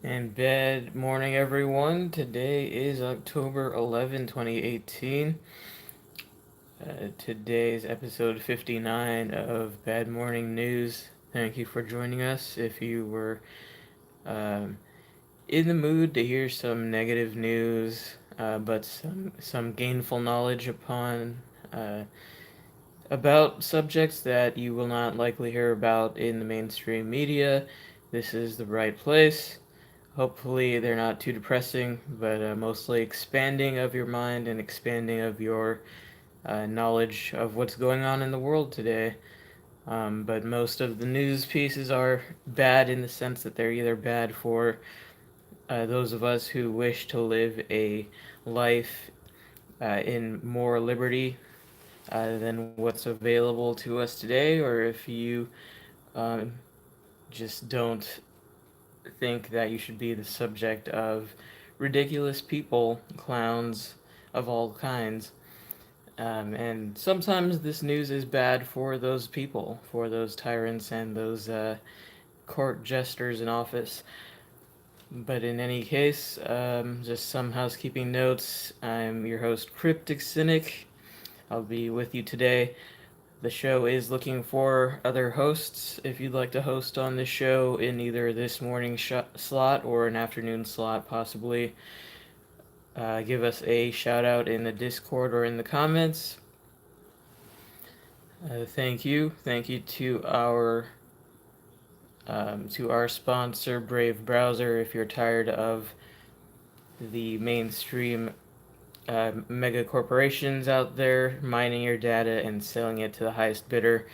And bad morning, everyone. Today is October 11, 2018. Today's episode 59 of Bad Morning News. Thank you for joining us. If you were um, in the mood to hear some negative news, but some gainful knowledge uh, about subjects that you will not likely hear about in the mainstream media, this is the right place. Hopefully, they're not too depressing, but mostly expanding of your mind and expanding of your knowledge of what's going on in the world today. But most of the news pieces are bad in the sense that they're either bad for those of us who wish to live a life in more liberty than what's available to us today, or if you um, just don't think that you should be the subject of ridiculous people, clowns of all kinds. And sometimes this news is bad for those people, for those tyrants and those court jesters in office. But in any case, just some housekeeping notes. I'm your host, Cryptic Cynic. I'll be with you today. The show is looking for other hosts. If you'd like to host on this show in either this morning slot or an afternoon slot, possibly, give us a shout out in the Discord or in the comments. Thank you. Thank you to our sponsor, Brave Browser. If you're tired of the mainstream mega corporations out there mining your data and selling it to the highest bidder,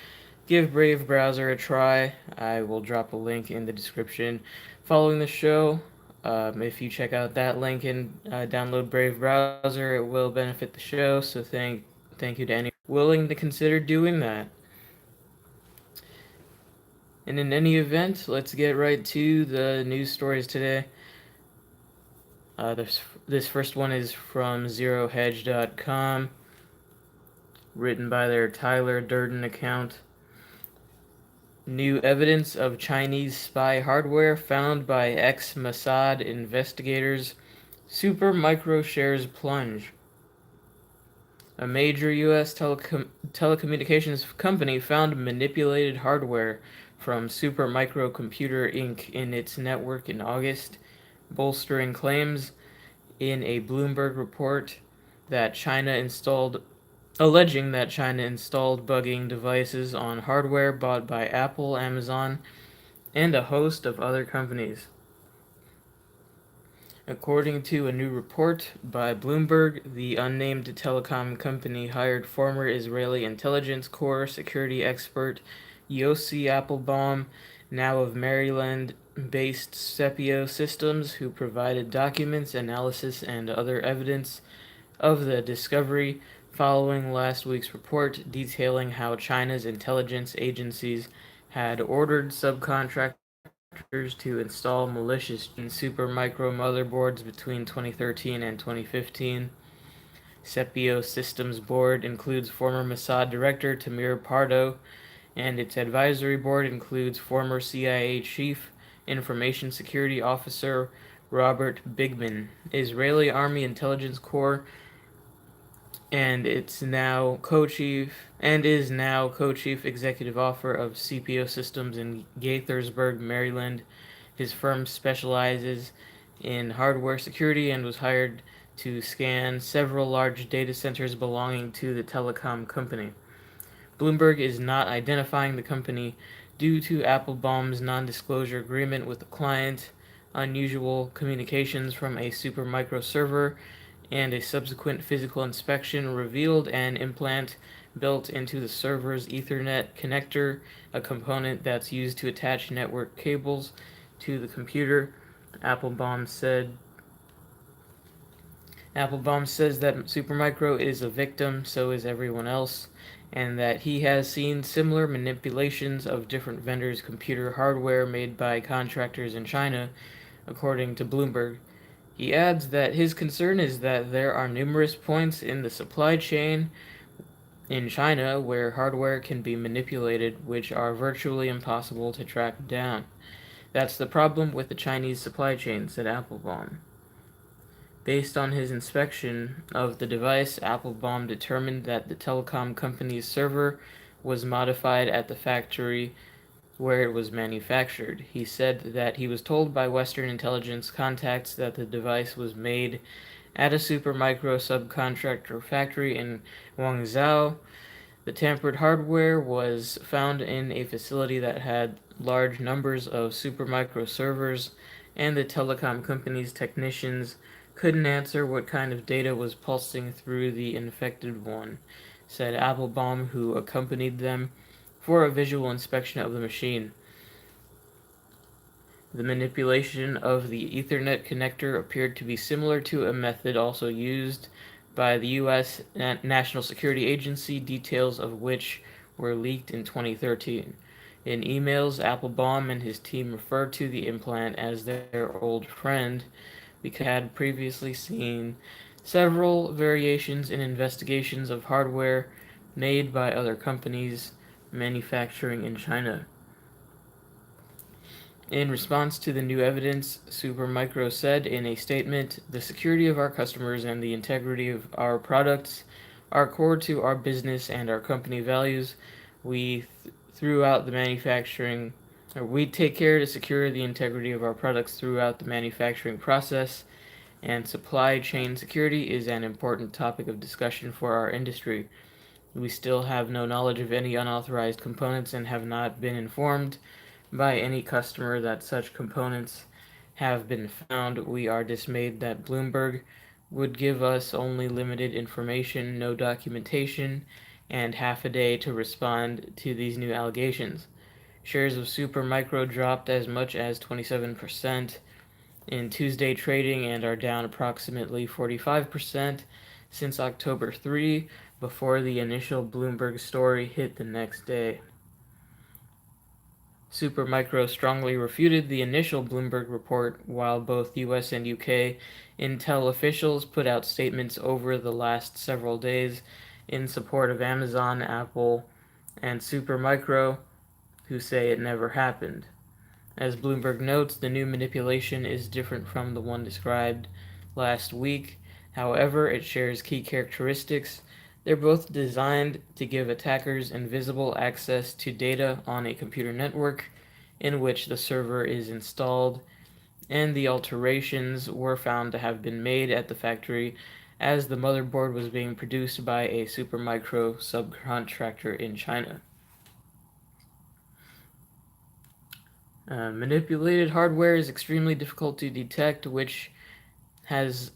give Brave Browser a try. I will drop a link in the description following the show. If you check out that link and download Brave Browser, it will benefit the show. So thank you to anyone willing to consider doing that. And in any event, let's get right to the news stories today. This first one is from ZeroHedge.com, written by their Tyler Durden account. New evidence of Chinese spy hardware found by ex-Mossad investigators. Super Micro shares plunge. A major U.S. telecommunications company found manipulated hardware from Super Micro Computer Inc. in its network in August, bolstering claims in a Bloomberg report that alleging that China installed bugging devices on hardware bought by Apple, Amazon, and a host of other companies. According to a new report by Bloomberg, the unnamed telecom company hired former Israeli Intelligence Corps security expert Yossi Applebaum, now of Maryland-based Sepio Systems, who provided documents, analysis, and other evidence of the discovery following last week's report detailing how China's intelligence agencies had ordered subcontractors to install malicious Supermicro motherboards between 2013 and 2015. Sepio Systems Board includes former Mossad Director Tamir Pardo, and its advisory board includes former CIA Chief Information Security Officer Robert Bigman, Israeli Army Intelligence Corps, and is now co-chief executive officer of CPO Systems in Gaithersburg, Maryland. His firm specializes in hardware security and was hired to scan several large data centers belonging to the telecom company. Bloomberg is not identifying the company due to Applebaum's non-disclosure agreement with the client, unusual communications from a Supermicro server, and a subsequent physical inspection revealed an implant built into the server's Ethernet connector, a component that's used to attach network cables to the computer. Applebaum said. Applebaum says that Supermicro is a victim, so is everyone else, and that he has seen similar manipulations of different vendors' computer hardware made by contractors in China, according to Bloomberg. He adds that his concern is that there are numerous points in the supply chain in China where hardware can be manipulated, which are virtually impossible to track down. That's the problem with the Chinese supply chain, said Applebaum. Based on his inspection of the device, Applebaum determined that the telecom company's server was modified at the factory where it was manufactured. He said that he was told by Western intelligence contacts that the device was made at a Supermicro subcontractor factory in Guangzhou. The tampered hardware was found in a facility that had large numbers of Supermicro servers, and the telecom company's technicians couldn't answer what kind of data was pulsing through the infected one, said Applebaum, who accompanied them for a visual inspection of the machine. The manipulation of the Ethernet connector appeared to be similar to a method also used by the U.S. National Security Agency, details of which were leaked in 2013. In emails, Applebaum and his team referred to the implant as their old friend because they had previously seen several variations in investigations of hardware made by other companies manufacturing in China. In response to the new evidence, Supermicro said in a statement, "The security of our customers and the integrity of our products are core to our business and our company values. We throughout the manufacturing we take care to secure the integrity of our products throughout the manufacturing process, and supply chain security is an important topic of discussion for our industry. We still have no knowledge of any unauthorized components and have not been informed by any customer that such components have been found. We are dismayed that Bloomberg would give us only limited information, no documentation, and half a day to respond to these new allegations. Shares of Supermicro dropped as much as 27% in Tuesday trading and are down approximately 45% since October 3, before the initial Bloomberg story hit the next day. Supermicro strongly refuted the initial Bloomberg report, while both US and UK Intel officials put out statements over the last several days in support of Amazon, Apple, and Supermicro, who say it never happened. As Bloomberg notes, the new manipulation is different from the one described last week. However, it shares key characteristics. They're both designed to give attackers invisible access to data on a computer network in which the server is installed, and the alterations were found to have been made at the factory as the motherboard was being produced by a Supermicro subcontractor in China. Manipulated hardware is extremely difficult to detect, which as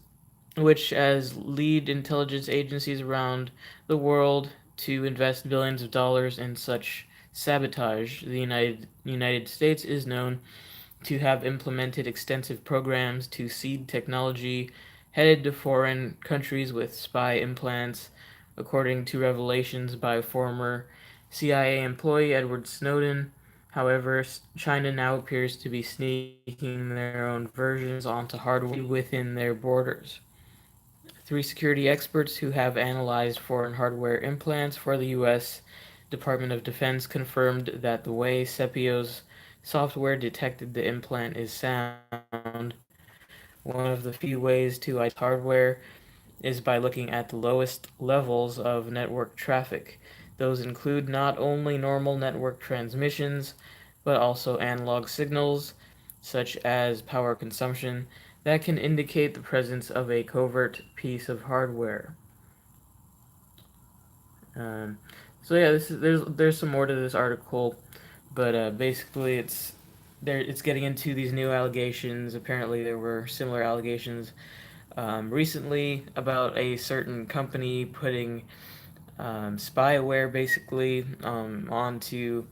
lead intelligence agencies around the world to invest billions of dollars in such sabotage. The United States is known to have implemented extensive programs to seed technology headed to foreign countries with spy implants, according to revelations by former CIA employee Edward Snowden. However, China now appears to be sneaking their own versions onto hardware within their borders. 3 security experts who have analyzed foreign hardware implants for the U.S. Department of Defense confirmed that the way Cepio's software detected the implant is sound. One of the few ways to isolate hardware is by looking at the lowest levels of network traffic. Those include not only normal network transmissions, but also analog signals, such as power consumption, that can indicate the presence of a covert piece of hardware. So yeah, there's some more to this article, but basically it's getting into these new allegations. Apparently, there were similar allegations recently about a certain company putting spyware basically onto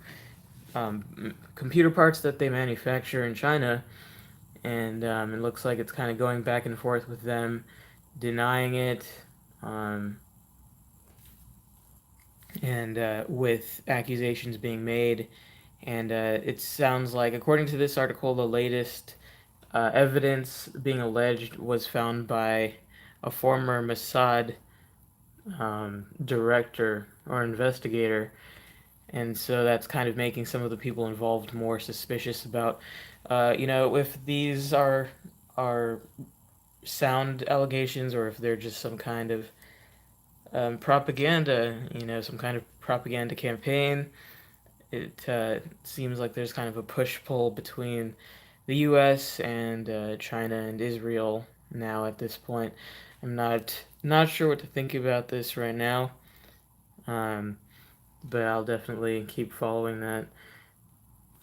computer parts that they manufacture in China, and it looks like it's kind of going back and forth with them denying it, and with accusations being made. And it sounds like, according to this article, the latest evidence being alleged was found by a former Mossad director or investigator, And so that's kind of making some of the people involved more suspicious about, if these are sound allegations or if they're just some kind of propaganda, some kind of propaganda campaign. It seems like there's kind of a push-pull between the U.S. and China and Israel now at this point. I'm not sure what to think about this right now, but I'll definitely keep following that.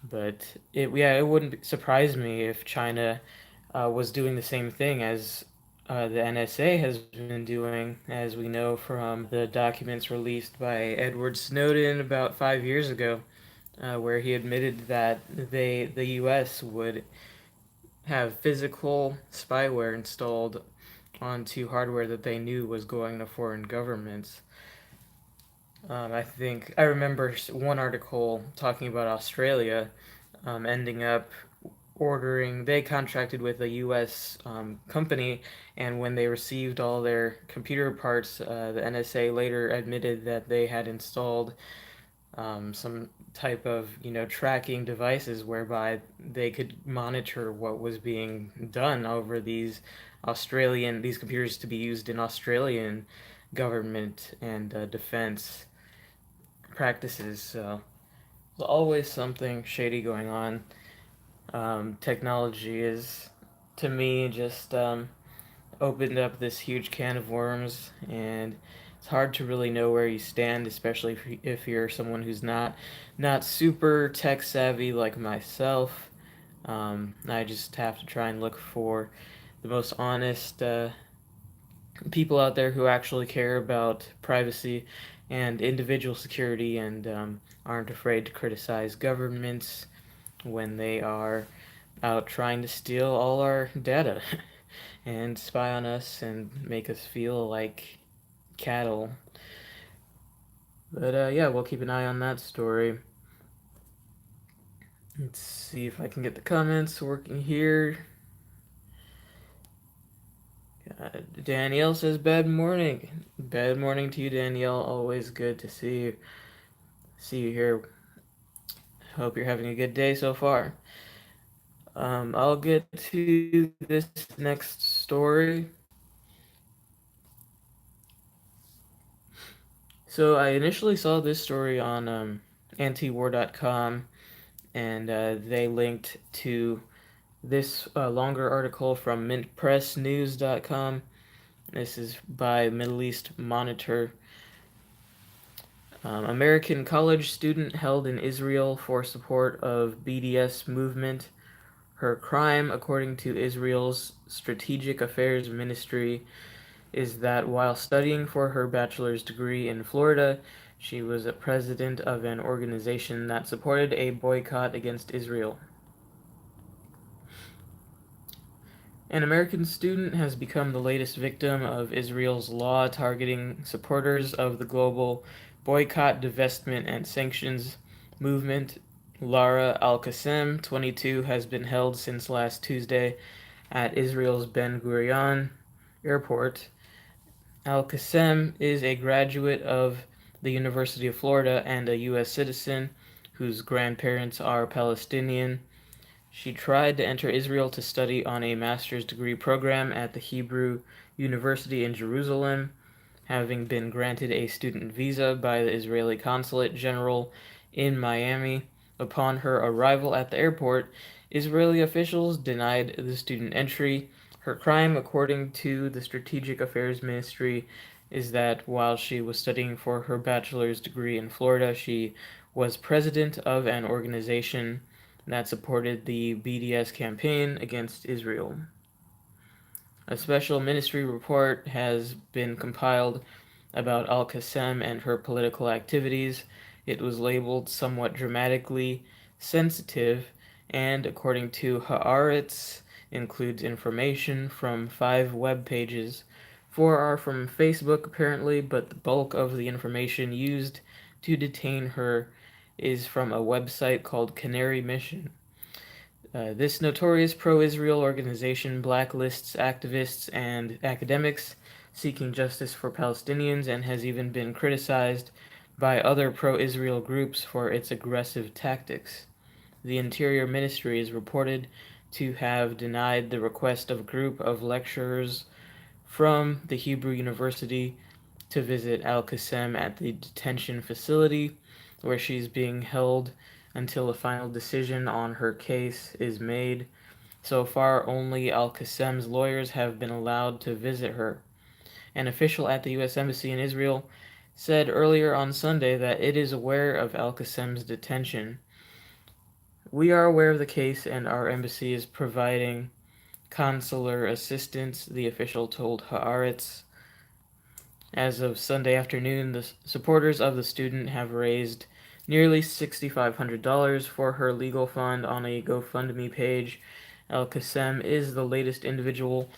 But it wouldn't surprise me if China was doing the same thing as the NSA has been doing, as we know from the documents released by Edward Snowden about 5 years ago, where he admitted that the U.S. would have physical spyware installed onto hardware that they knew was going to foreign governments. I think I remember one article talking about Australia ending up ordering, they contracted with a US company, and when they received all their computer parts, the NSA later admitted that they had installed some type of tracking devices whereby they could monitor what was being done over these computers to be used in Australian government and defense practices. So there's always something shady going on. Technology is, to me, just opened up this huge can of worms, and it's hard to really know where you stand, especially if you're someone who's not super tech savvy like myself. I just have to try and look for the most honest people out there who actually care about privacy and individual security and aren't afraid to criticize governments when they are out trying to steal all our data and spy on us and make us feel like cattle. But yeah, we'll keep an eye on that story. Let's see if I can get the comments working here. Danielle says, "Bad morning." Bad morning to you, Danielle. Always good to see you here. Hope you're having a good day so far. I'll get to this next story. So I initially saw this story on antiwar.com, and they linked to this longer article from mintpressnews.com. This is by Middle East Monitor. American college student held in Israel for support of BDS movement. Her crime, according to Israel's Strategic Affairs Ministry, is that while studying for her bachelor's degree in Florida, she was a president of an organization that supported a boycott against Israel. An American student has become the latest victim of Israel's law targeting supporters of the global boycott, divestment, and sanctions movement. Lara Al-Qassem, 22, has been held since last Tuesday at Israel's Ben Gurion Airport. Al-Qassem is a graduate of the University of Florida and a U.S. citizen whose grandparents are Palestinian. She tried to enter Israel to study on a master's degree program at the Hebrew University in Jerusalem, having been granted a student visa by the Israeli Consulate General in Miami. Upon her arrival at the airport, Israeli officials denied the student entry. Her crime, according to the Strategic Affairs Ministry, is that while she was studying for her bachelor's degree in Florida, she was president of an organization that supported the BDS campaign against Israel. A special ministry report has been compiled about Al-Qassem and her political activities. It was labeled somewhat dramatically sensitive, and according to Haaretz, includes information from 5 web pages. 4 are from Facebook apparently, but the bulk of the information used to detain her is from a website called Canary Mission. This notorious pro-Israel organization blacklists activists and academics seeking justice for Palestinians and has even been criticized by other pro-Israel groups for its aggressive tactics. The Interior Ministry is reported to have denied the request of a group of lecturers from the Hebrew University to visit Al-Qassem at the detention facility where she's being held until a final decision on her case is made. So far, only Al-Qassem's lawyers have been allowed to visit her. An official at the U.S. Embassy in Israel said earlier on Sunday that it is aware of Al-Qassem's detention. "We are aware of the case and our embassy is providing consular assistance," the official told Haaretz. As of Sunday afternoon, the supporters of the student have raised nearly $6,500 for her legal fund on a GoFundMe page. Al-Qassem is the latest individual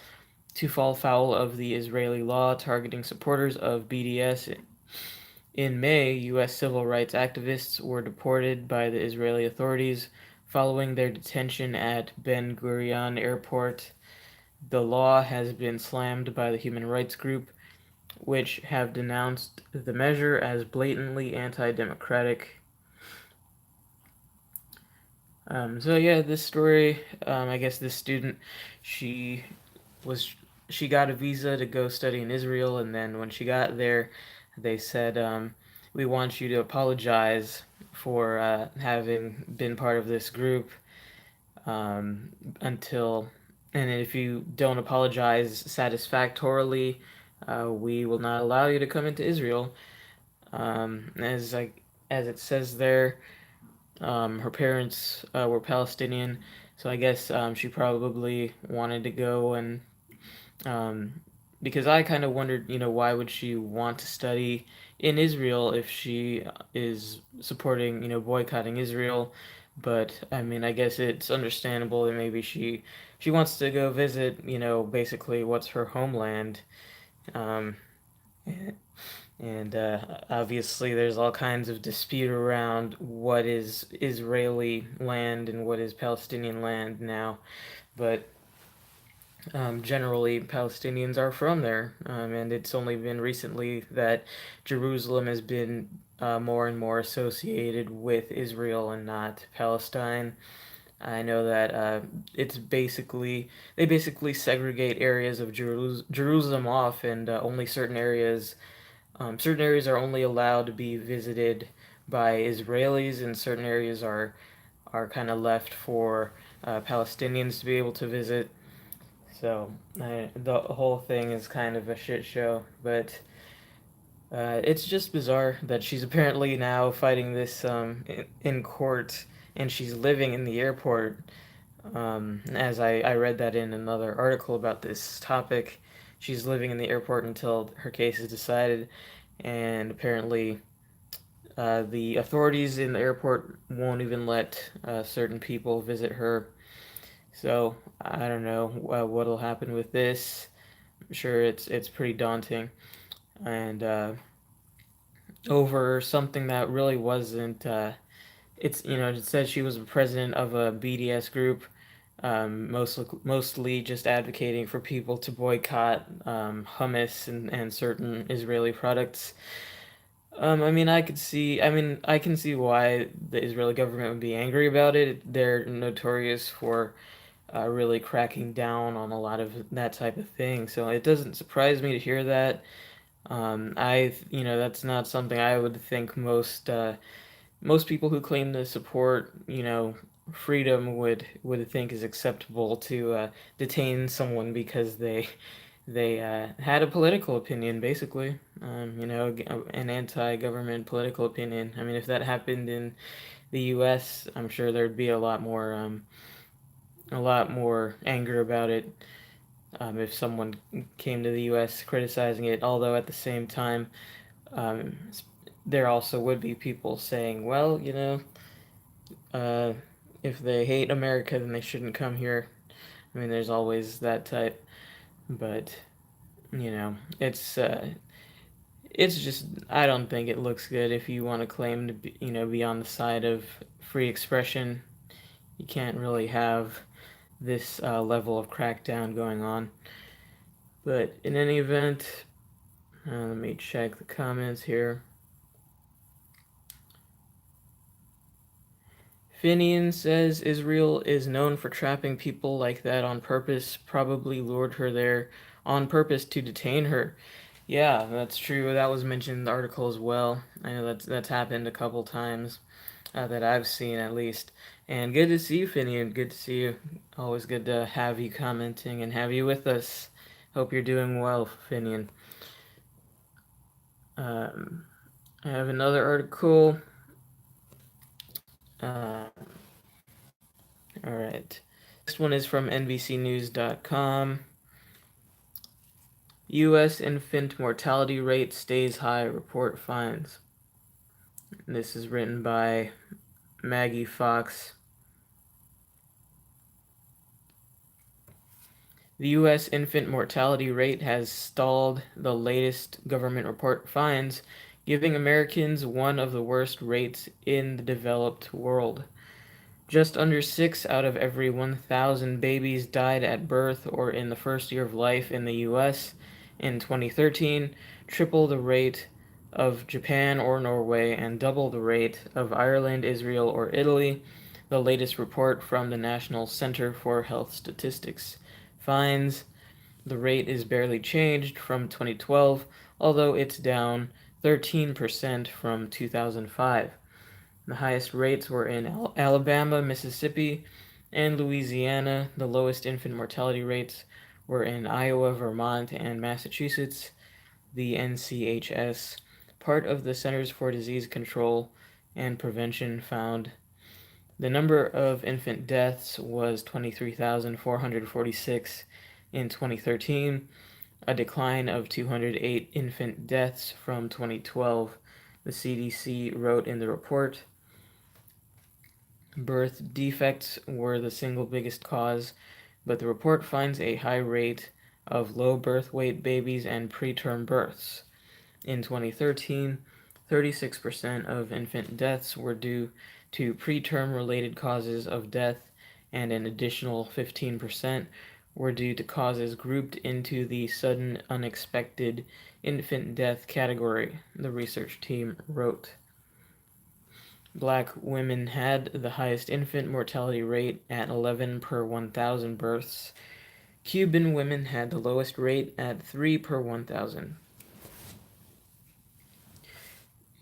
to fall foul of the Israeli law targeting supporters of BDS. In May, U.S. civil rights activists were deported by the Israeli authorities following their detention at Ben Gurion Airport. The law has been slammed by the human rights group, which have denounced the measure as blatantly anti-democratic. So yeah, this story, I guess this student, she she got a visa to go study in Israel, and then when she got there, they said, "We want you to apologize for having been part of this group until, and if you don't apologize satisfactorily, we will not allow you to come into Israel." As it says there, her parents were Palestinian, so I guess she probably wanted to go and because I kind of wondered, why would she want to study in Israel if she is supporting, boycotting Israel? But I mean, I guess it's understandable that maybe she wants to go visit, basically what's her homeland. Um, and obviously, there's all kinds of dispute around what is Israeli land and what is Palestinian land now. But generally, Palestinians are from there, and it's only been recently that Jerusalem has been more and more associated with Israel and not Palestine. I know that they basically segregate areas of Jerusalem off, and certain areas are only allowed to be visited by Israelis, and certain areas are kind of left for Palestinians to be able to visit. So the whole thing is kind of a shit show, but it's just bizarre that she's apparently now fighting this in court, and she's living in the airport. As I read that in another article about this topic, she's living in the airport until her case is decided, and apparently the authorities in the airport won't even let certain people visit her. So I don't know what'll happen with this. I'm sure it's pretty daunting, and over something that really wasn't. It's it said she was the president of a BDS group, mostly just advocating for people to boycott hummus and certain Israeli products. I can see why the Israeli government would be angry about it. They're notorious for really cracking down on a lot of that type of thing. So it doesn't surprise me to hear that. That's not something I would think most people who claim to support, freedom would think is acceptable to detain someone because they had a political opinion, basically. An anti-government political opinion. I mean, if that happened in the U.S., I'm sure there'd be a lot more anger about it if someone came to the U.S. criticizing it. Although at the same time, um, there also would be people saying, well, uh, if they hate America, then they shouldn't come here. I mean, there's always that type, but you know, it's just I don't think it looks good if you want to claim to be on the side of free expression. You can't really have this level of crackdown going on. But in any event, let me check the comments here. Finian says Israel is known for trapping people like that on purpose, probably lured her there on purpose to detain her. Yeah, that's true. That was mentioned in the article as well. I know that's happened a couple times that I've seen at least. And good to see you, Finian. Good to see you. Always good to have you commenting and have you with us. Hope you're doing well, Finian. Um, I have another article. All right. Next one is from NBCNews.com. U.S. infant mortality rate stays high, report finds. This is written by Maggie Fox. The U.S. infant mortality rate has stalled, the latest government report finds, giving Americans one of the worst rates in the developed world. Just under 6 out of every 1,000 babies died at birth or in the first year of life in the U.S. in 2013, triple the rate of Japan or Norway, and double the rate of Ireland, Israel, or Italy, the latest report from the National Center for Health Statistics finds. The rate is barely changed from 2012, although it's down 13% from 2005. The highest rates were in Alabama, Mississippi, and Louisiana. The lowest infant mortality rates were in Iowa, Vermont, and Massachusetts. The NCHS, part of the Centers for Disease Control and Prevention, found the number of infant deaths was 23,446 in 2013, a decline of 208 infant deaths from 2012, the CDC wrote in the report. Birth defects were the single biggest cause, but the report finds a high rate of low birth weight babies and preterm births. In 2013, 36% of infant deaths were due to preterm related causes of death, and an additional 15% were due to causes grouped into the sudden unexpected infant death category, the research team wrote. Black women had the highest infant mortality rate at 11 per 1,000 births. Cuban women had the lowest rate at 3 per 1,000.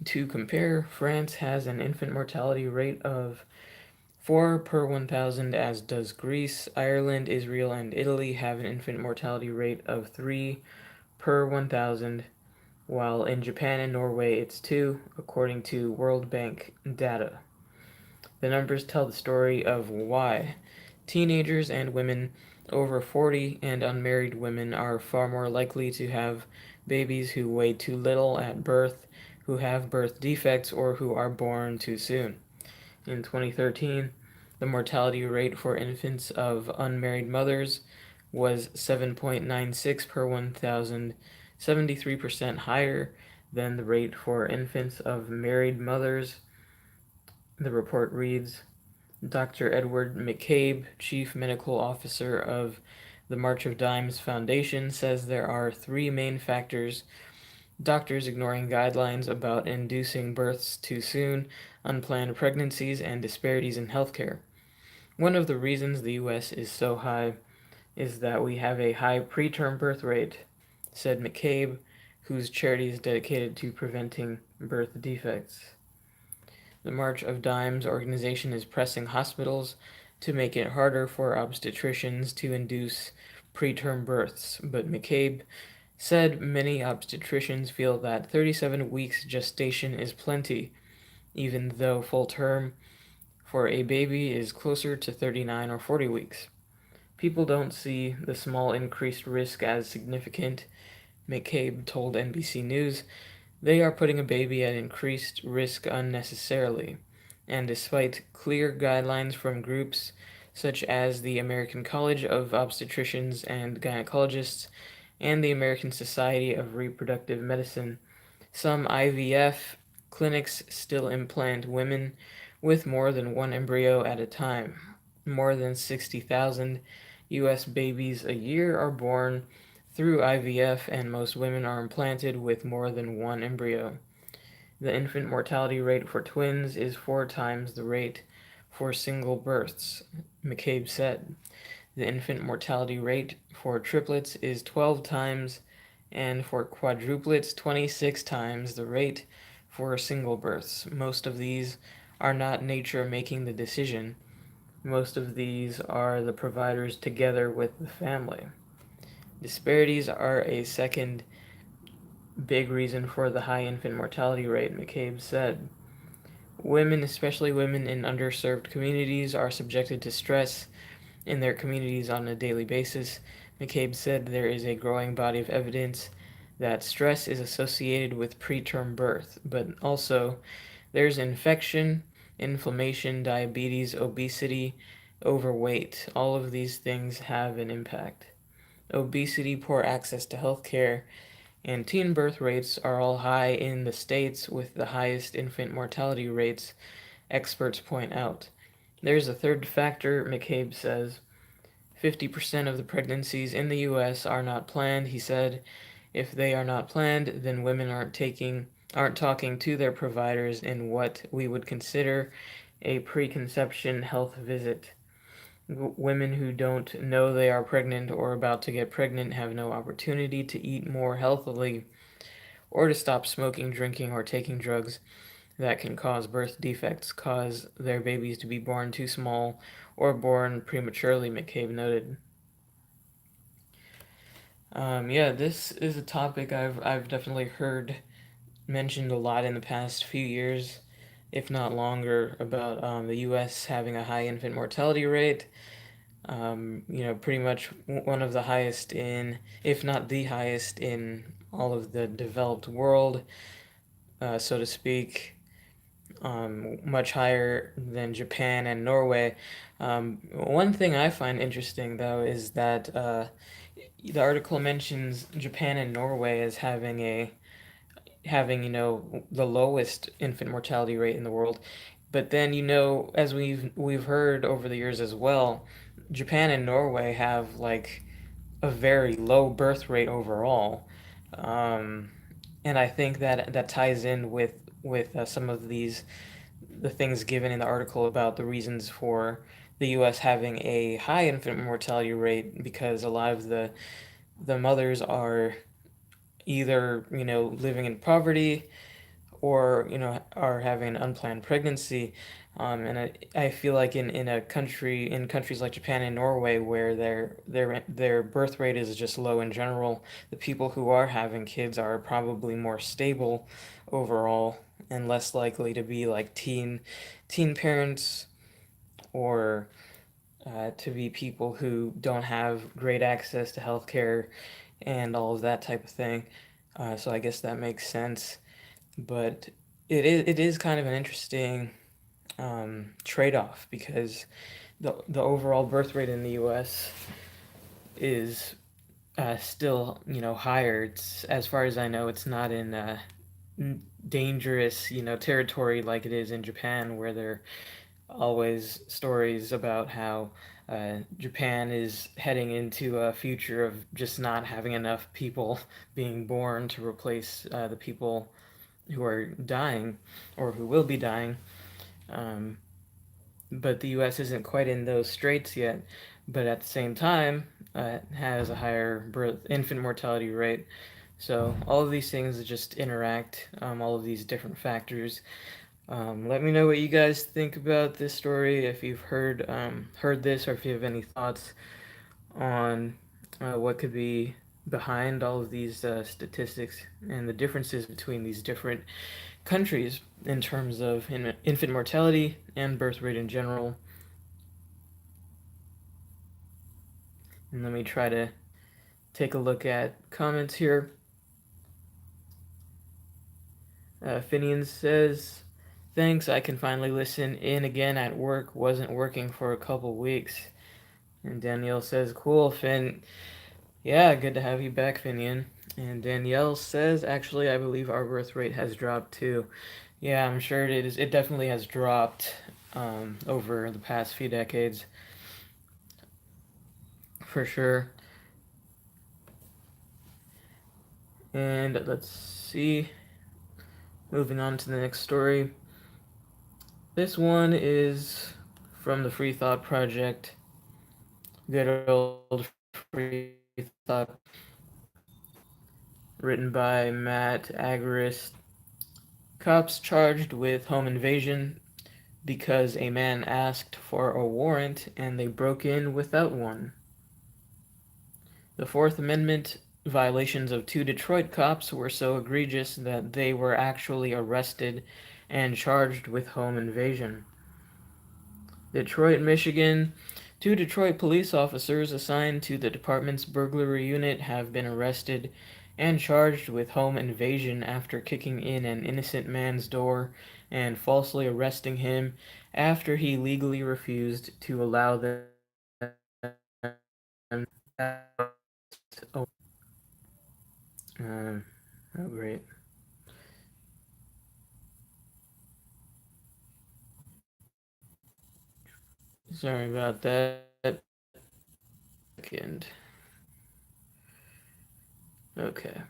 To compare, France has an infant mortality rate of 4 per 1,000, as does Greece. Ireland, Israel, and Italy have an infant mortality rate of 3 per 1,000, while in Japan and Norway it's 2, according to World Bank data. The numbers tell the story of why teenagers and women over 40 and unmarried women are far more likely to have babies who weigh too little at birth, who have birth defects, or who are born too soon. In 2013, the mortality rate for infants of unmarried mothers was 7.96 per 1,000, 73% higher than the rate for infants of married mothers. The report reads, Dr. Edward McCabe, Chief Medical Officer of the March of Dimes Foundation, says there are 3 main factors: doctors ignoring guidelines about inducing births too soon, unplanned pregnancies, and disparities in healthcare. One of the reasons the U.S. is so high is that we have a high preterm birth rate, said McCabe, whose charity is dedicated to preventing birth defects. The March of Dimes organization is pressing hospitals to make it harder for obstetricians to induce preterm births, but McCabe said many obstetricians feel that 37 weeks gestation is plenty, even though full term for a baby is closer to 39 or 40 weeks. People don't see the small increased risk as significant, McCabe told NBC News. They are putting a baby at increased risk unnecessarily, and despite clear guidelines from groups such as the American College of Obstetricians and Gynecologists and the American Society of Reproductive Medicine, some IVF clinics still implant women with more than one embryo at a time. More than 60,000 U.S. babies a year are born through IVF, and most women are implanted with more than one embryo. The infant mortality rate for twins is 4 times the rate for single births, McCabe said. The infant mortality rate for triplets is 12 times, and for quadruplets, 26 times the rate for single births. Most of these are not nature making the decision. Most of these are the providers together with the family. Disparities are a second big reason for the high infant mortality rate, McCabe said. Women, especially women in underserved communities, are subjected to stress in their communities on a daily basis. McCabe said there is a growing body of evidence that stress is associated with preterm birth, but also there's infection, inflammation, diabetes, obesity, overweight. All of these things have an impact. Obesity, poor access to health care, and teen birth rates are all high in the states with the highest infant mortality rates, experts point out. There's a third factor, McCabe says. 50% of the pregnancies in the US are not planned, he said. If they are not planned, then women aren't talking to their providers in what we would consider a preconception health visit. Women who don't know they are pregnant or about to get pregnant have no opportunity to eat more healthily or to stop smoking, drinking, or taking drugs that can cause birth defects, cause their babies to be born too small or born prematurely, McCabe noted. Yeah, this is a topic I've definitely heard mentioned a lot in the past few years, if not longer, about the U.S. having a high infant mortality rate. Pretty much one of the highest in, if not the highest in all of the developed world, so to speak. Much higher than Japan and Norway. One thing I find interesting, though, is that the article mentions Japan and Norway as having the lowest infant mortality rate in the world, but then as we've heard over the years as well, Japan and Norway have like a very low birth rate overall, um, and I think that ties in with some of the things given in the article about the reasons for the U.S. having a high infant mortality rate, because a lot of the mothers are either living in poverty or are having an unplanned pregnancy, and I feel like in countries like Japan and Norway, where their birth rate is just low in general, the people who are having kids are probably more stable overall and less likely to be like teen parents, or to be people who don't have great access to healthcare and all of that type of thing. So I guess that makes sense, but it is kind of an interesting trade-off, because the overall birth rate in the U.S. is still higher. It's, as far as I know, it's not in dangerous territory like it is in Japan, where there are always stories about how Japan is heading into a future of just not having enough people being born to replace the people who are dying or who will be dying. Um, but the U.S. isn't quite in those straits yet. But at the same time, it has a higher infant mortality rate. So all of these things just interact. All of these different factors. Let me know what you guys think about this story. If you've heard this, or if you have any thoughts on what could be behind all of these statistics and the differences between these different countries in terms of infant mortality and birth rate in general. And let me try to take a look at comments here. Finian says, "Thanks, I can finally listen in again at work. Wasn't working for a couple weeks." And Danielle says, "Cool, Finn. Yeah, good to have you back, Finian." And Danielle says, "Actually, I believe our birth rate has dropped too." Yeah, I'm sure it is. It definitely has dropped over the past few decades, for sure. And let's see. Moving on to the next story. This one is from the Free Thought Project. Good old Free Thought, written by Matt Agorist. Cops charged with home invasion because a man asked for a warrant and they broke in without one. The Fourth Amendment violations of two Detroit cops were so egregious that they were actually arrested and charged with home invasion. Detroit, Michigan. Two Detroit police officers assigned to the department's burglary unit have been arrested and charged with home invasion after kicking in an innocent man's door and falsely arresting him after he legally refused to allow them out. Uh, oh, great. Sorry about that. Second. Okay.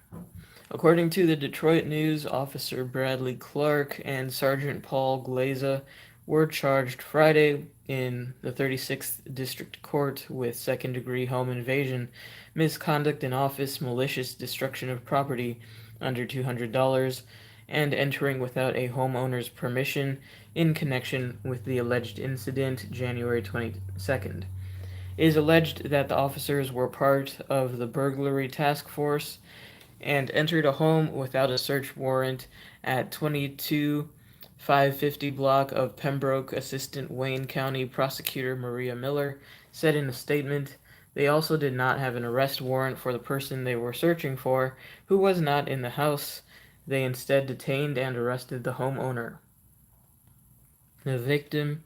According to the Detroit News, Officer Bradley Clark and Sergeant Paul Glaza were charged Friday in the 36th District Court with second-degree home invasion, misconduct in office, malicious destruction of property under $200, and entering without a homeowner's permission in connection with the alleged incident January 22nd. It is alleged that the officers were part of the burglary task force and entered a home without a search warrant at 22550 block of Pembroke. Assistant Wayne County Prosecutor Maria Miller said in a statement. They also did not have an arrest warrant for the person they were searching for, who was not in the house. They instead detained and arrested the homeowner. The victim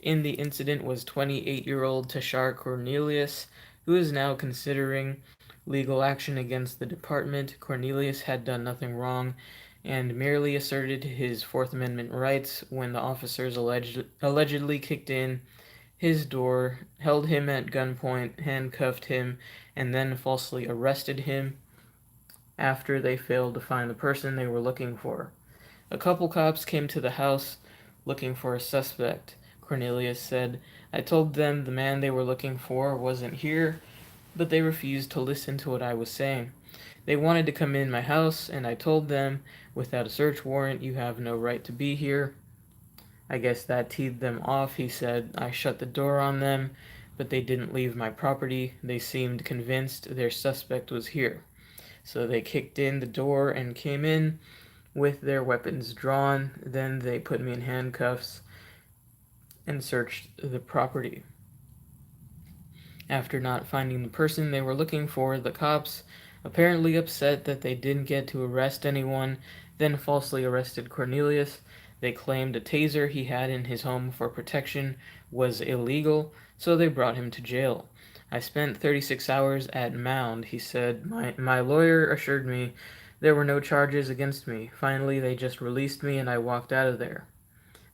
in the incident was 28-year-old Tashar Cornelius, who is now considering legal action against the department. Cornelius had done nothing wrong and merely asserted his Fourth Amendment rights when the officers allegedly kicked in his door, held him at gunpoint, handcuffed him, and then falsely arrested him after they failed to find the person they were looking for. A couple cops came to the house looking for a suspect. Cornelius said, I told them the man they were looking for wasn't here, but they refused to listen to what I was saying. They wanted to come in my house, and I told them, without a search warrant, you have no right to be here. I guess that teed them off, he said. I shut the door on them, but they didn't leave my property. They seemed convinced their suspect was here. So they kicked in the door and came in with their weapons drawn. Then they put me in handcuffs and searched the property. After not finding the person they were looking for, the cops, apparently upset that they didn't get to arrest anyone, then falsely arrested Cornelius. They claimed a taser he had in his home for protection was illegal, so they brought him to jail. I spent 36 hours at Mound, he said. My lawyer assured me there were no charges against me. Finally, they just released me and I walked out of there.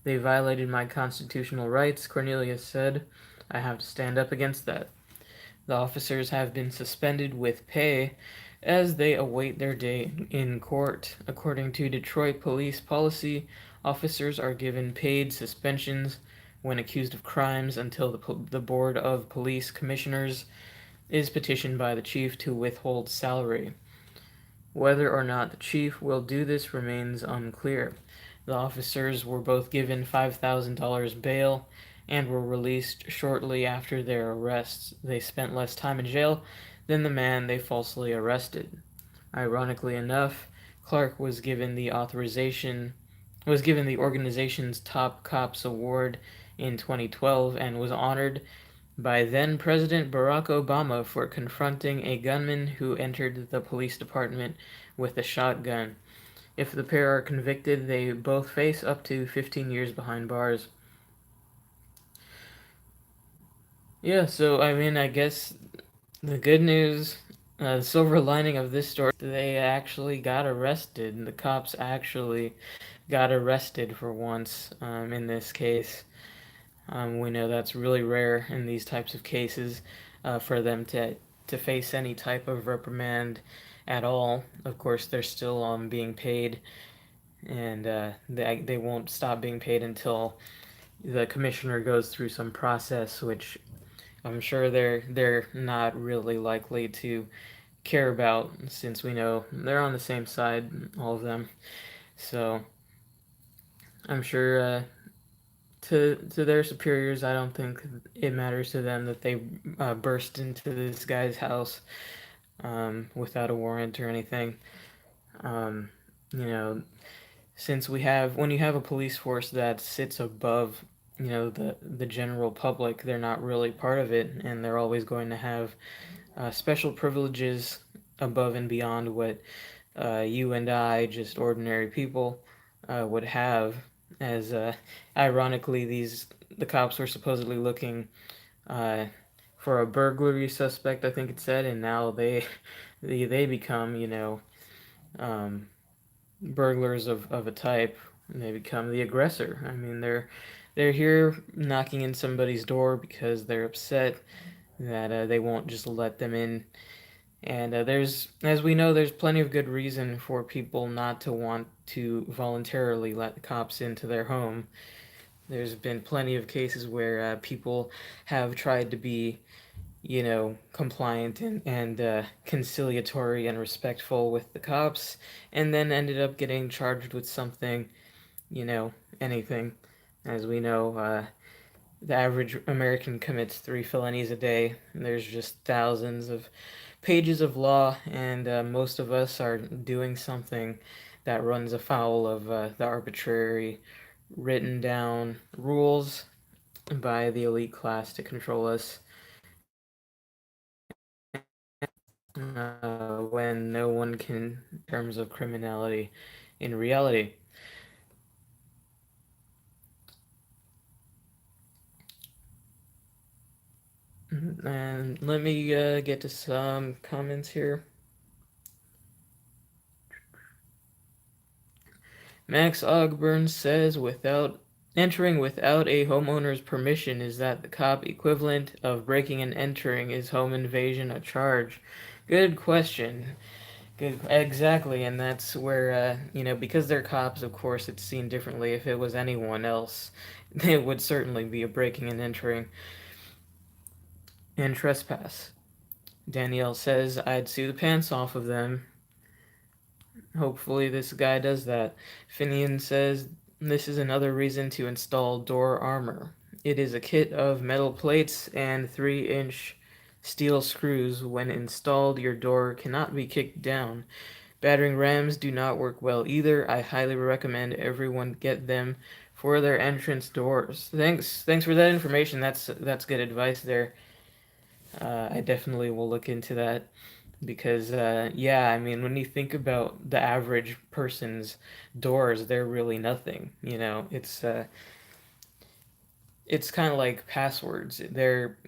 They violated my constitutional rights, Cornelius said. I have to stand up against that. The officers have been suspended with pay as they await their day in court. According to Detroit police policy, officers are given paid suspensions when accused of crimes until the Board of Police Commissioners is petitioned by the chief to withhold salary. Whether or not the chief will do this remains unclear. The officers were both given $5,000 bail and were released shortly after their arrests. They spent less time in jail than the man they falsely arrested. Ironically enough, Clark was given the organization's Top Cops Award in 2012 and was honored by then President Barack Obama for confronting a gunman who entered the police department with a shotgun. If the pair are convicted, they both face up to 15 years behind bars. Yeah, so I mean, I guess the good news, the silver lining of this story, they actually got arrested. The cops actually got arrested for once in this case. We know that's really rare in these types of cases for them to face any type of reprimand at all. Of course, they're still being paid, and they won't stop being paid until the commissioner goes through some process, which I'm sure they're not really likely to care about, since we know they're on the same side, all of them. So I'm sure to their superiors, I don't think it matters to them that they burst into this guy's house without a warrant or anything. Um, you know, since when you have a police force that sits above, the general public, they're not really part of it, and they're always going to have special privileges above and beyond what you and I, just ordinary people, would have. As ironically, the cops were supposedly looking uh, for a burglary suspect, I think it said, and now they become, um, burglars of a type, and they become the aggressor. I mean, they're here knocking in somebody's door because they're upset that they won't just let them in. And as we know, there's plenty of good reason for people not to want to voluntarily let the cops into their home. There's been plenty of cases where people have tried to be, compliant and conciliatory and respectful with the cops, and then ended up getting charged with something, you know, anything. As we know, the average American commits 3 felonies a day. And there's just thousands of pages of law, and most of us are doing something that runs afoul of the arbitrary, written down rules by the elite class to control us, when no one can, in terms of criminality, in reality. And let me get to some comments here. Max Ogburn says entering without a homeowner's permission, is that the cop equivalent of breaking and entering? Is home invasion a charge? Good question. Good, exactly, and that's where because they're cops, of course, it's seen differently. If it was anyone else, it would certainly be a breaking and entering and trespass. Danielle says, I'd sue the pants off of them. Hopefully, this guy does that. Finian says, this is another reason to install door armor. It is a kit of metal plates and 3-inch steel screws. When installed, your door cannot be kicked down. Battering rams do not work well either. I highly recommend everyone get them for their entrance doors. Thanks for that information. That's good advice there. I definitely will look into that because yeah, I mean, when you think about the average person's doors, they're really nothing. It's kind of like passwords. They're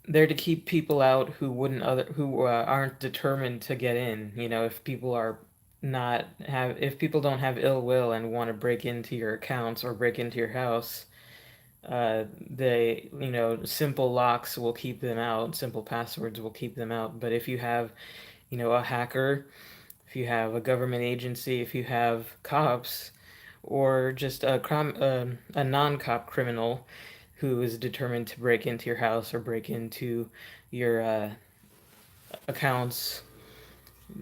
to keep people out who aren't determined to get in. If people are not have if people don't have ill will and want to break into your accounts or break into your house, simple locks will keep them out, simple passwords will keep them out. But if you have, a hacker, if you have a government agency, if you have cops, or just a non-cop criminal who is determined to break into your house or break into your accounts,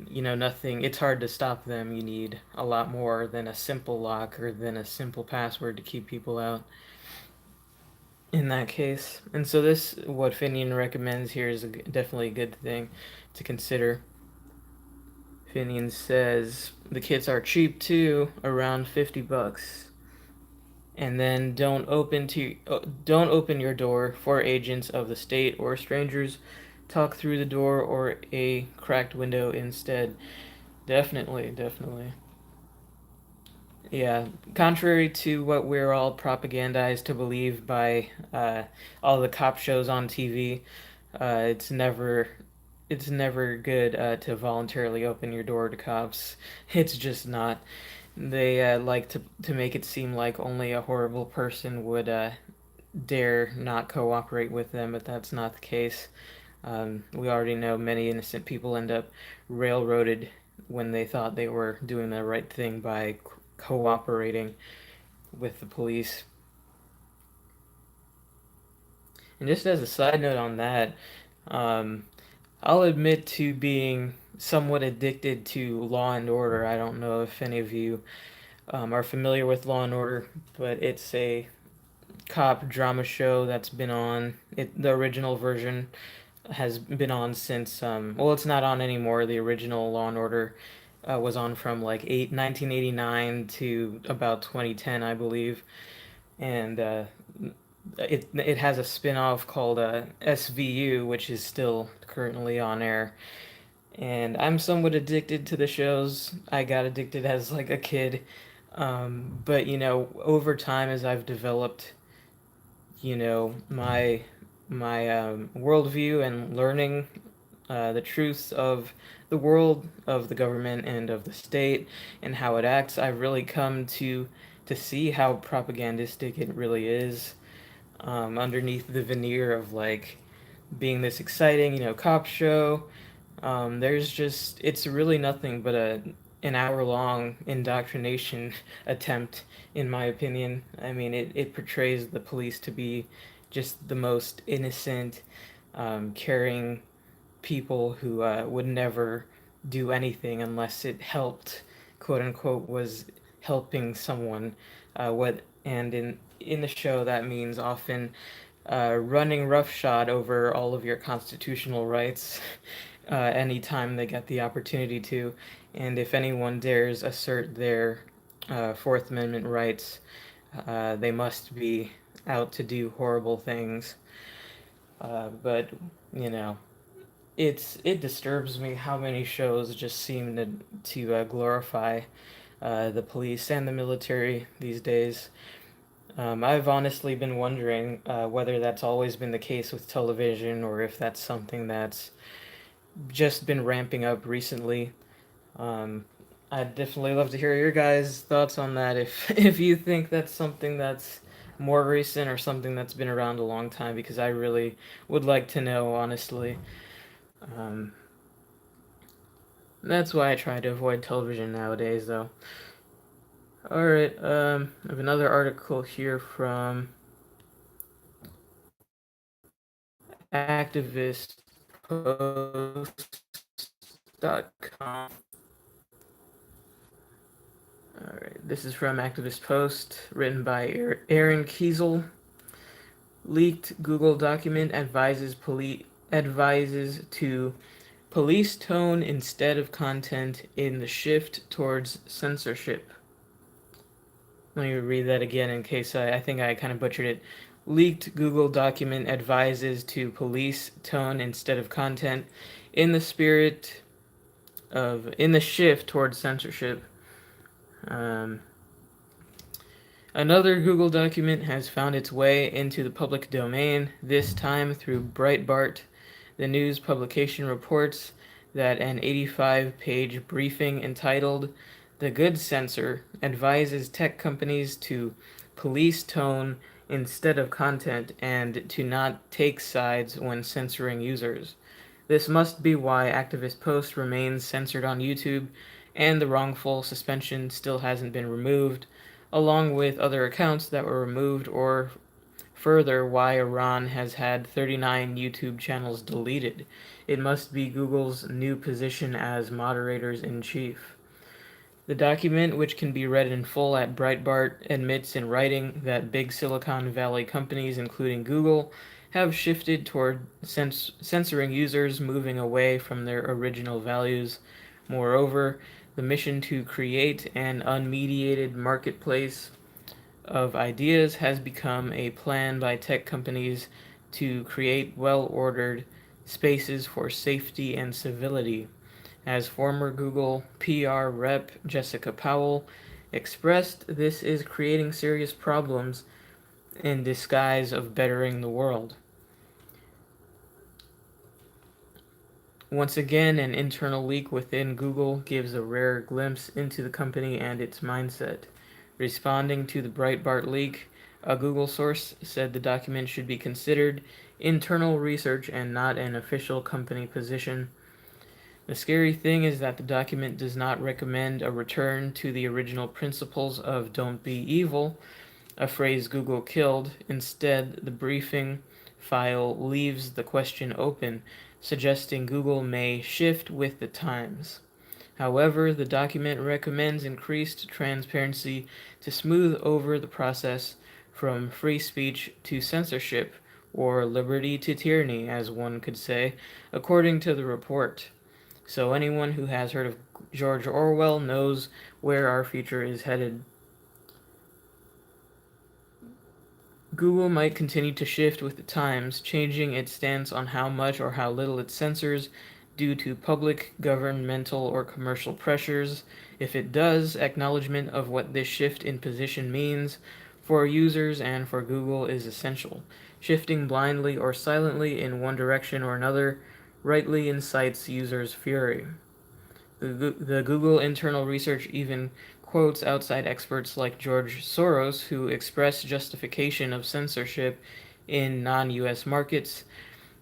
nothing, it's hard to stop them. You need a lot more than a simple lock or than a simple password to keep people out in that case. And so what Finian recommends here is definitely a good thing to consider. Finian says the kits are cheap too, around $50. And then don't open your door for agents of the state or strangers. Talk through the door or a cracked window instead. Definitely, definitely. Yeah, contrary to what we're all propagandized to believe by all the cop shows on TV, it's never good to voluntarily open your door to cops. It's just not. They like to make it seem like only a horrible person would dare not cooperate with them, but that's not the case. We already know many innocent people end up railroaded when they thought they were doing the right thing by cooperating with the police. And just as a side note on that, um, I'll admit to being somewhat addicted to Law and Order. I don't know if any of you are familiar with Law and Order, but it's a cop drama show that's been on. The original version has been on since well, it's not on anymore. The original Law and Order was on from like 1989 to about 2010, I believe, and it has a spin-off called SVU, which is still currently on air. And I'm somewhat addicted to the shows. I got addicted as like a kid, but over time as I've developed, my worldview and learning the truths of the world, of the government, and of the state, and how it acts, I've really come to see how propagandistic it really is, underneath the veneer of like being this exciting, cop show. It's really nothing but an hour long indoctrination attempt, in my opinion. I mean, it portrays the police to be just the most innocent, caring people who would never do anything unless it helped, quote unquote, was helping someone. What and in the show that means often running roughshod over all of your constitutional rights anytime they get the opportunity to, and if anyone dares assert their Fourth Amendment rights, they must be out to do horrible things. But you know, it disturbs me how many shows just seem to glorify the police and the military these days. I've honestly been wondering whether that's always been the case with television or if that's something that's just been ramping up recently. Um, I'd definitely love to hear your guys' thoughts on that. If if you think that's something that's more recent or something that's been around a long time, because I really would like to know, honestly. Um, that's why I try to avoid television nowadays, though. All right, I have another article here from activistpost.com. All right, this is from Activist Post, written by Aaron Kiesel. Leaked Google document advises to police tone instead of content in the shift towards censorship. Let me read that again in case I think I kind of butchered it. Leaked Google document advises to police tone instead of content in the spirit of in the shift towards censorship. Another Google document has found its way into the public domain, this time through Breitbart. The news publication reports that an 85-page briefing entitled "The Good Censor" advises tech companies to police tone instead of content and to not take sides when censoring users. This must be why Activist Post remains censored on YouTube, and the wrongful suspension still hasn't been removed, along with other accounts that were removed, or further, why Iran has had 39 YouTube channels deleted. It must be Google's new position as moderators in chief. The document, which can be read in full at Breitbart, admits in writing that big Silicon Valley companies, including Google, have shifted toward censoring users, moving away from their original values. Moreover, the mission to create an unmediated marketplace of ideas has become a plan by tech companies to create well-ordered spaces for safety and civility. As former Google PR rep Jessica Powell expressed, this is creating serious problems in disguise of bettering the world. Once again, an internal leak within Google gives a rare glimpse into the company and its mindset. Responding to the Breitbart leak, a Google source said the document should be considered internal research and not an official company position. The scary thing is that the document does not recommend a return to the original principles of "don't be evil," a phrase Google killed. Instead, the briefing file leaves the question open, suggesting Google may shift with the times. However, the document recommends increased transparency to smooth over the process from free speech to censorship, or liberty to tyranny, as one could say, according to the report. So anyone who has heard of George Orwell knows where our future is headed. Google might continue to shift with the times, changing its stance on how much or how little it censors due to public, governmental, or commercial pressures. If it does, acknowledgement of what this shift in position means for users and for Google is essential. Shifting blindly or silently in one direction or another rightly incites users' fury. The Google internal research even quotes outside experts like George Soros, who express justification of censorship in non-US markets,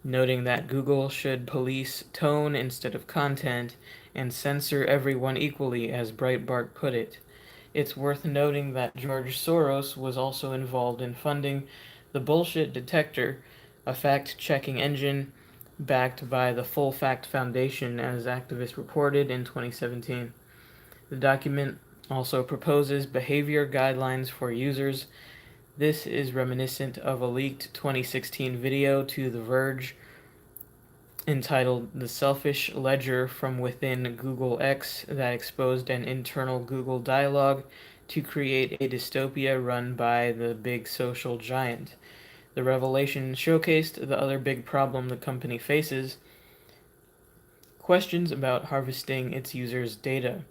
noting that Google should police tone instead of content and censor everyone equally, as Breitbart put it. It's worth noting that George Soros was also involved in funding the Bullshit Detector, a fact-checking engine backed by the Full Fact Foundation, as activists reported in 2017. The document also proposes behavior guidelines for users. This is reminiscent of a leaked 2016 video to The Verge entitled "The Selfish Ledger from Within Google X" that exposed an internal Google dialogue to create a dystopia run by the big social giant. The revelation showcased the other big problem the company faces: questions about harvesting its users' data.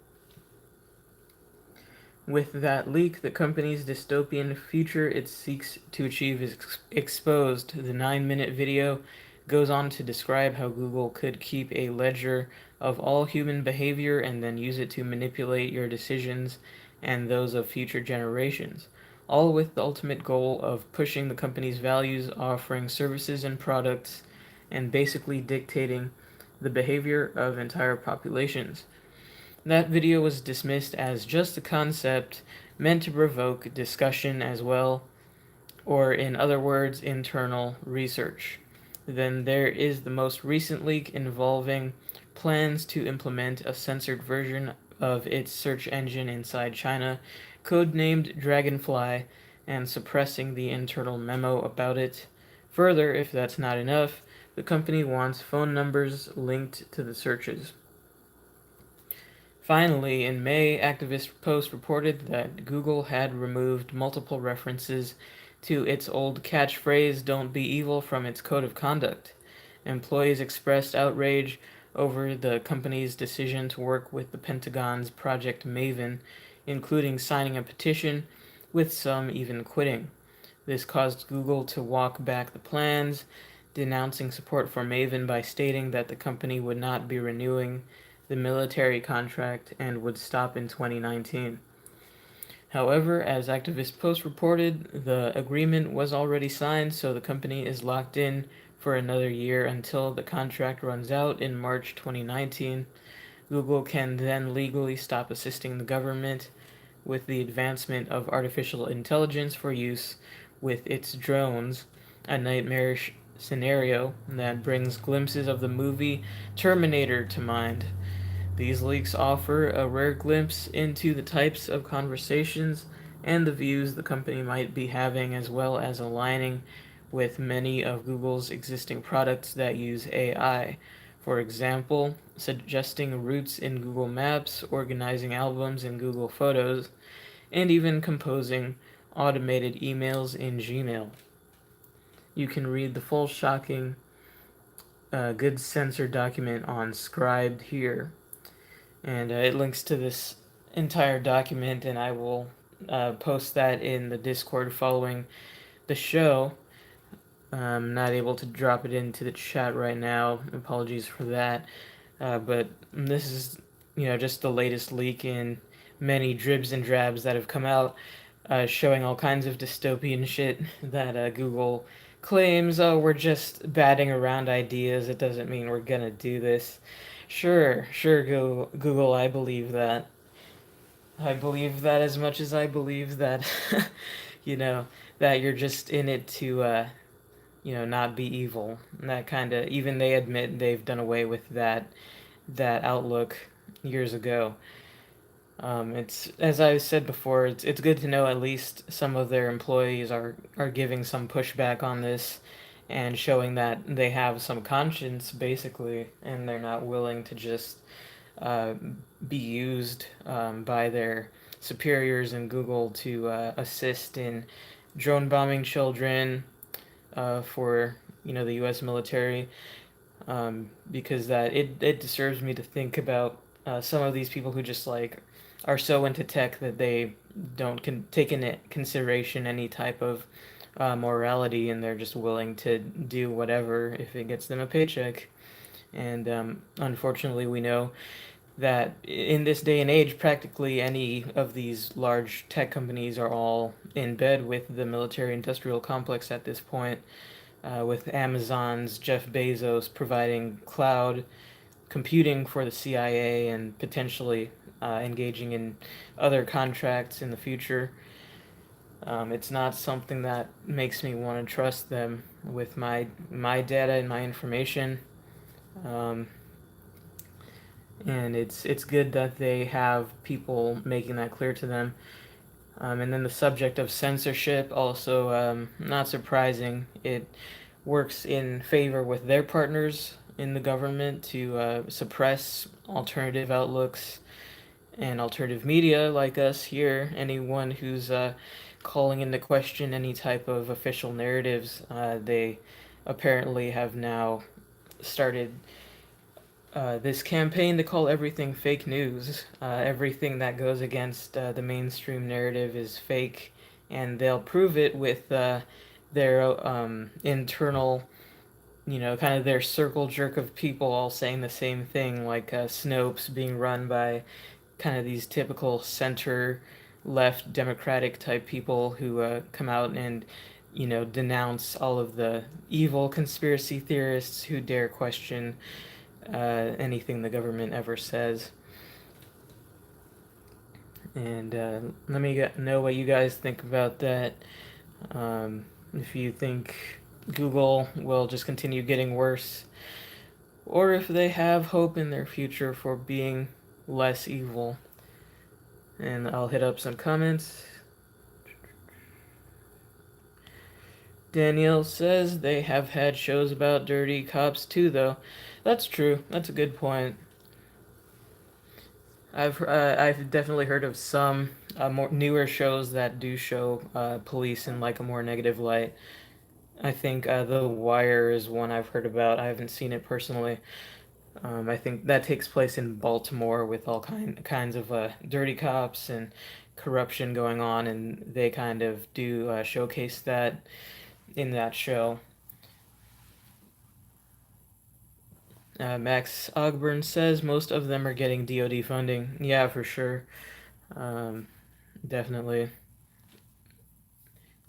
With that leak, the company's dystopian future it seeks to achieve is exposed. The 9-minute video goes on to describe how Google could keep a ledger of all human behavior and then use it to manipulate your decisions and those of future generations, all with the ultimate goal of pushing the company's values, offering services and products, and basically dictating the behavior of entire populations. That video was dismissed as just a concept meant to provoke discussion as well, or in other words, internal research. Then there is the most recent leak involving plans to implement a censored version of its search engine inside China, codenamed Dragonfly, and suppressing the internal memo about it. Further, if that's not enough, the company wants phone numbers linked to the searches. Finally, in May, Activist Post reported that Google had removed multiple references to its old catchphrase, "Don't be evil," from its code of conduct. Employees expressed outrage over the company's decision to work with the Pentagon's Project Maven, including signing a petition, with some even quitting. This caused Google to walk back the plans, denouncing support for Maven by stating that the company would not be renewing the military contract and would stop in 2019. However, as Activist Post reported, the agreement was already signed, so the company is locked in for another year until the contract runs out in March 2019. Google can then legally stop assisting the government with the advancement of artificial intelligence for use with its drones, a nightmarish scenario that brings glimpses of the movie Terminator to mind. These leaks offer a rare glimpse into the types of conversations and the views the company might be having, as well as aligning with many of Google's existing products that use AI. For example, suggesting routes in Google Maps, organizing albums in Google Photos, and even composing automated emails in Gmail. You can read the full shocking Good Censor document on Scribd here. And it links to this entire document, and I will post that in the Discord following the show. I'm not able to drop it into the chat right now. Apologies for that. But this is, just the latest leak in many dribs and drabs that have come out, showing all kinds of dystopian shit that Google claims, "Oh, we're just batting around ideas. It doesn't mean we're gonna do this." Sure, Google, I believe that. I believe that as much as I believe that, that you're just in it to, not be evil. And that kind of, even they admit they've done away with that outlook years ago. It's, as I said before, it's good to know at least some of their employees are giving some pushback on this and showing that they have some conscience basically, and they're not willing to just uh, be used by their superiors in Google to assist in drone bombing children for the U.S. military, because it disturbs me to think about some of these people who just like are so into tech that they don't take into consideration any type of morality, and they're just willing to do whatever if it gets them a paycheck. And unfortunately, we know that in this day and age, practically any of these large tech companies are all in bed with the military industrial complex at this point, with Amazon's Jeff Bezos providing cloud computing for the CIA and potentially engaging in other contracts in the future. It's not something that makes me want to trust them with my data and my information. Um, and it's good that they have people making that clear to them. And then the subject of censorship, also not surprising. It works in favor with their partners in the government to suppress alternative outlooks and alternative media like us here. Anyone who's calling into question any type of official narratives, they apparently have now started this campaign to call everything fake news. Everything that goes against the mainstream narrative is fake, and they'll prove it with their internal, kind of their circle jerk of people all saying the same thing, like Snopes being run by kind of these typical center left democratic type people who come out and denounce all of the evil conspiracy theorists who dare question anything the government ever says. And let me know what you guys think about that. If you think Google will just continue getting worse, or if they have hope in their future for being less evil. And I'll hit up some comments. Danielle says they have had shows about dirty cops too, though. That's true. That's a good point. I've definitely heard of some more newer shows that do show police in like a more negative light. I think The Wire is one I've heard about. I haven't seen it personally. I think that takes place in Baltimore with all kinds of dirty cops and corruption going on, and they kind of do showcase that in that show. Max Ogburn says most of them are getting DoD funding. Yeah, for sure. Um, Definitely.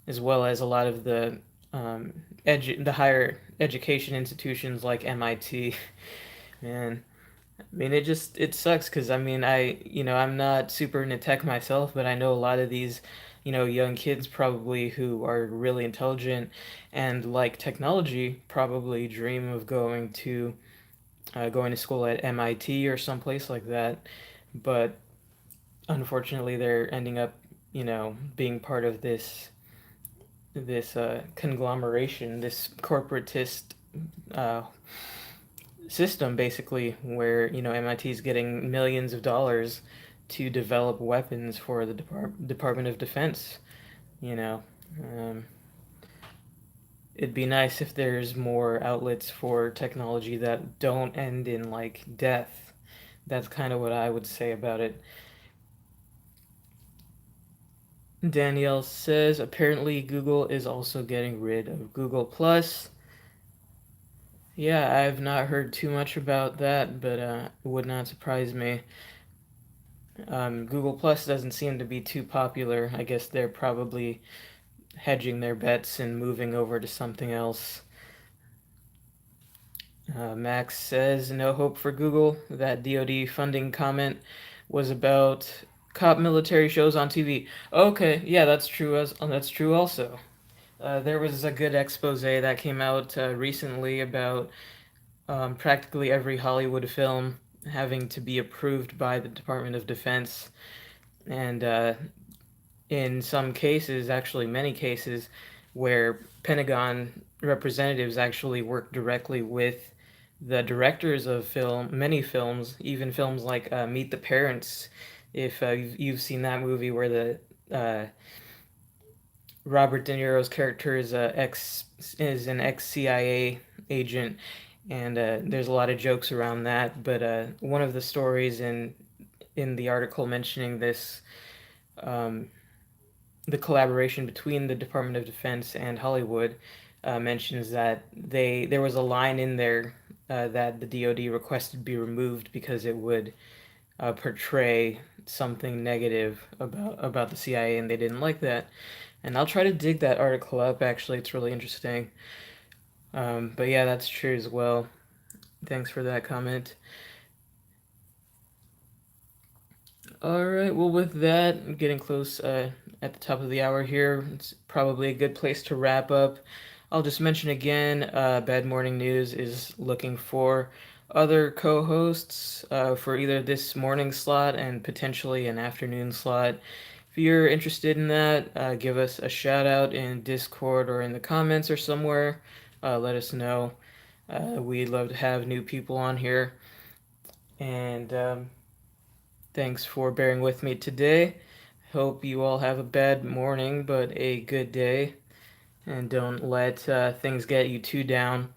As well as a lot of the the higher education institutions like MIT. Man, I mean, it sucks because I mean, I'm not super into tech myself, but I know a lot of these, young kids probably who are really intelligent and like technology probably dream of going to school at MIT or someplace like that, but unfortunately they're ending up, being part of this conglomeration, this corporatist uh, system, basically, where MIT is getting millions of dollars to develop weapons for the Department of Defense. You know, um, it'd be nice if there's more outlets for technology that don't end in like death. That's kind of what I would say about it. Danielle says apparently Google is also getting rid of Google Plus. Yeah, I've not heard too much about that, but it would not surprise me. Google Plus doesn't seem to be too popular. I guess they're probably hedging their bets and moving over to something else. Max says no hope for Google. That DoD funding comment was about cop military shows on TV. Okay, yeah, that's true. That's true also. There was a good expose that came out recently about practically every Hollywood film having to be approved by the Department of Defense. And in some cases, actually many cases, where Pentagon representatives actually work directly with the directors of many films, even films like Meet the Parents. If you've seen that movie where the Robert De Niro's character is an ex CIA agent, and there's a lot of jokes around that. But one of the stories in the article mentioning this, um, the collaboration between the Department of Defense and Hollywood, mentions that there was a line in there that the DoD requested be removed because it would portray something negative about the CIA, and they didn't like that. And I'll try to dig that article up. Actually, it's really interesting. But yeah, that's true as well. Thanks for that comment. All right. Well, with that, getting close at the top of the hour here, it's probably a good place to wrap up. I'll just mention again, Bad Morning News is looking for other co-hosts for either this morning slot and potentially an afternoon slot. If you're interested in that, give us a shout out in Discord or in the comments or somewhere. Let us know. We'd love to have new people on here. And thanks for bearing with me today. Hope you all have a bad morning, but a good day. And don't let things get you too down.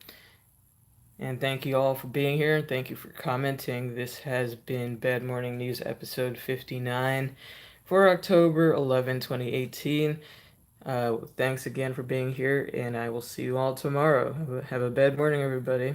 And thank you all for being here. And thank you for commenting. This has been Bad Morning News episode 59 for October 11, 2018. Thanks again for being here, and I will see you all tomorrow. Have a bad morning, everybody.